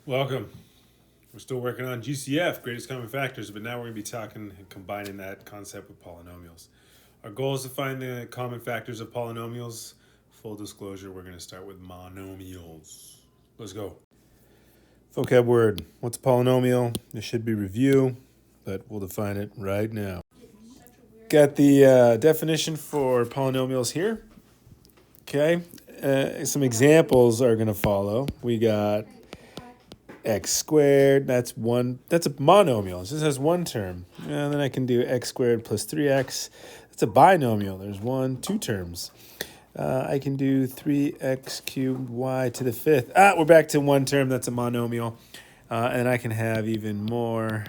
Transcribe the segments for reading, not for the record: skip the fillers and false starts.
Welcome. We're still working on GCF, greatest common factors, but now we're going to be talking and combining that concept with polynomials. Our goal is to find the common factors of polynomials. Full disclosure, we're going to start with monomials. Let's go. Vocab word. What's a polynomial? This should be review, but we'll define it right now. Got the definition for polynomials here. Okay. Some examples are going to follow. We got x squared, that's a monomial. It just has one term. And then I can do x squared plus 3x. That's a binomial. There's two terms. I can do 3x cubed y to the fifth. We're back to one term. That's a monomial. And I can have even more.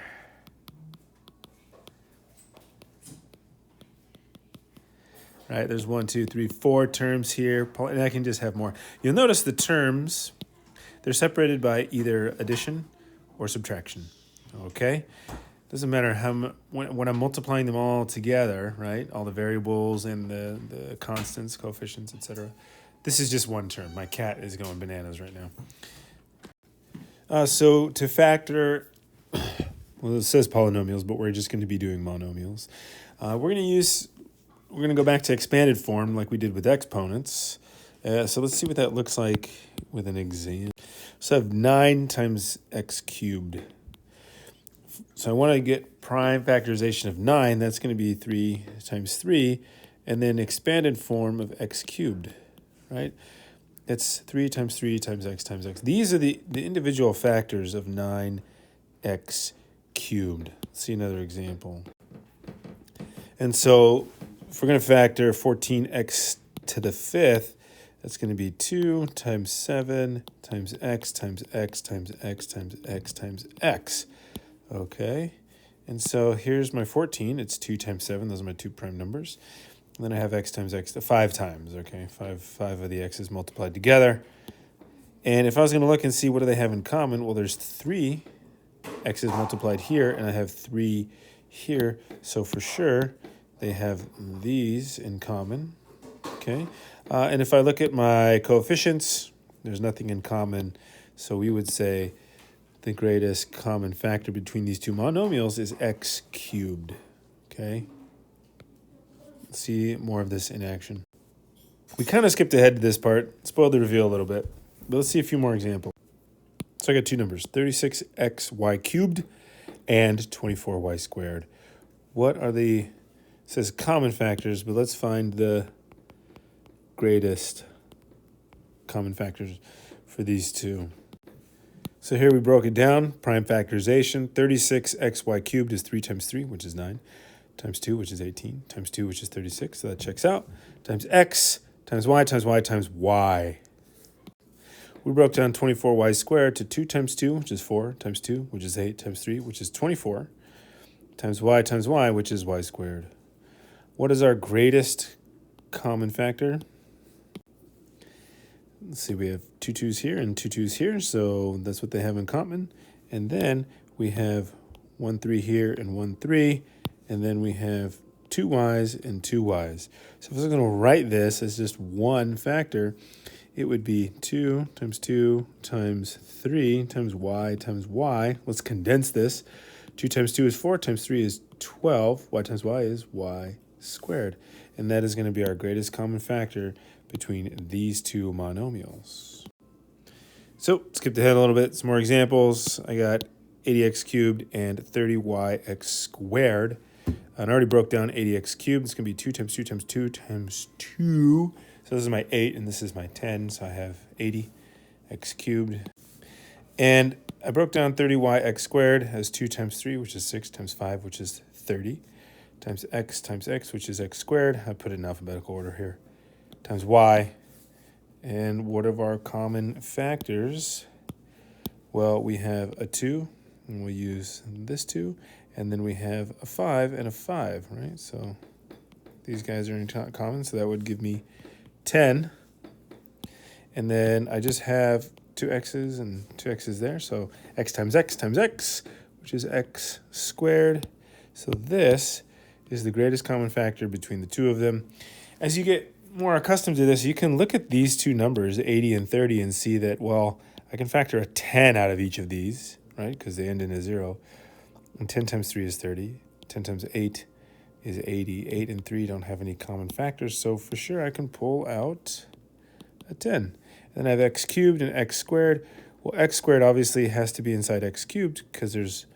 Right, there's 1, 2, 3, 4 terms here. And I can just have more. You'll notice the terms, they're separated by either addition or subtraction, okay? Doesn't matter when I'm multiplying them all together, right? All the variables and the constants, coefficients, etc. This is just one term. My cat is going bananas right now. So to factor, well, it says polynomials, but we're just going to be doing monomials. We're going to go back to expanded form like we did with exponents. So let's see what that looks like with an example. So I have 9 times x cubed. So I want to get prime factorization of 9. That's going to be 3 times 3. And then expanded form of x cubed, right? That's 3 times 3 times x times x. These are the individual factors of 9x cubed. Let's see another example. And so if we're going to factor 14x to the fifth, that's going to be 2 times 7 times x times x times x times x times x. Okay, and so here's my 14. It's 2 times 7. Those are my two prime numbers. And then I have x times x 5 times. Okay, five of the x's multiplied together. And if I was going to look and see what do they have in common, well, there's 3 x's multiplied here, and I have 3 here. So for sure, they have these in common. Okay. And if I look at my coefficients, there's nothing in common. So we would say the greatest common factor between these two monomials is x cubed. Okay. Let's see more of this in action. We kind of skipped ahead to this part, spoiled the reveal a little bit, but let's see a few more examples. So I got two numbers, 36xy cubed and 24y squared. What are it says common factors, but let's find the greatest common factors for these two. So here we broke it down, prime factorization. 36xy cubed is 3 times 3, which is 9, times 2, which is 18, times 2, which is 36, so that checks out, times x, times y, times y, times y. We broke down 24y squared to 2 times 2, which is 4, times 2, which is 8, times 3, which is 24, times y, which is y squared. What is our greatest common factor? Let's see, we have 2 2's here and 2 2's here, so that's what they have in common. And then we have 1 3 here and 1 3, and then we have 2 y's and 2 y's. So if I was going to write this as just one factor, it would be 2 times 3 times y. Let's condense this. 2 times 2 is 4, times 3 is 12. Y times y is y squared. And that is going to be our greatest common factor between these two monomials. So skip ahead a little bit. Some more examples. I got 80x cubed and 30yx squared. And I already broke down 80x cubed. It's going to be 2 times 2 times 2 times 2. So this is my 8 and this is my 10. So I have 80x cubed. And I broke down 30yx squared as 2 times 3, which is 6, times 5, which is 30, times x, which is x squared. I put it in alphabetical order here, times y. And what are our common factors? Well, we have a 2, and we'll use this 2. And then we have a 5 and a 5, right? So these guys are in common, so that would give me 10. And then I just have 2 x's and 2 x's there. So x times x, which is x squared. So this is the greatest common factor between the two of them. As you get more accustomed to this, you can look at these two numbers, 80 and 30, and see that, well, I can factor a 10 out of each of these, right? Because they end in a 0. And 10 times 3 is 30. 10 times 8 is 80. 8 and 3 don't have any common factors, so for sure I can pull out a 10. And then I have x cubed and x squared. Well, x squared obviously has to be inside x cubed because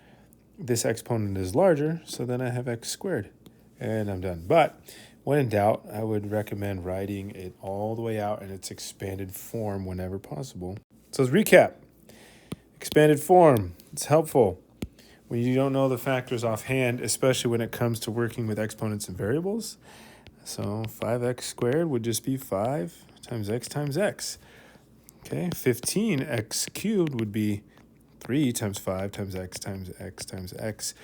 this exponent is larger, so then I have x squared. And I'm done. But when in doubt, I would recommend writing it all the way out in its expanded form whenever possible. So let's recap. Expanded form, it's helpful when you don't know the factors offhand, especially when it comes to working with exponents and variables. So 5x squared would just be 5 times x. Okay, 15x cubed would be 3 times 5 times x times x times x.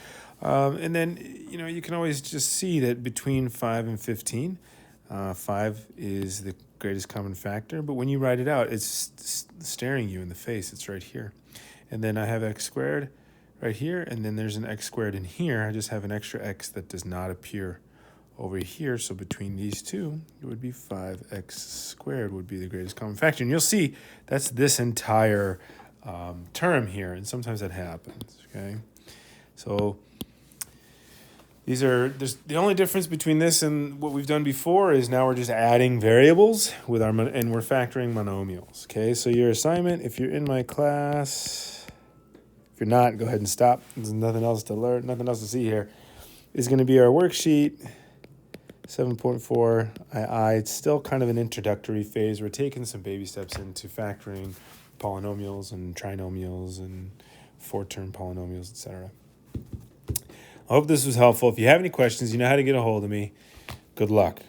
And then, you can always just see that between 5 and 15, 5 is the greatest common factor. But when you write it out, it's staring you in the face. It's right here. And then I have x squared right here, and then there's an x squared in here. I just have an extra x that does not appear over here. So between these two, it would be 5x squared would be the greatest common factor. And you'll see that's this entire term here, and sometimes that happens, okay? So there's the only difference between this and what we've done before is now we're just adding variables and we're factoring monomials, okay? So your assignment, if you're in my class, if you're not, go ahead and stop. There's nothing else to learn, nothing else to see here, is going to be our worksheet 7.4 II. It's still kind of an introductory phase. We're taking some baby steps into factoring polynomials and trinomials and 4-term polynomials, etc. I hope this was helpful. If you have any questions, you know how to get a hold of me. Good luck.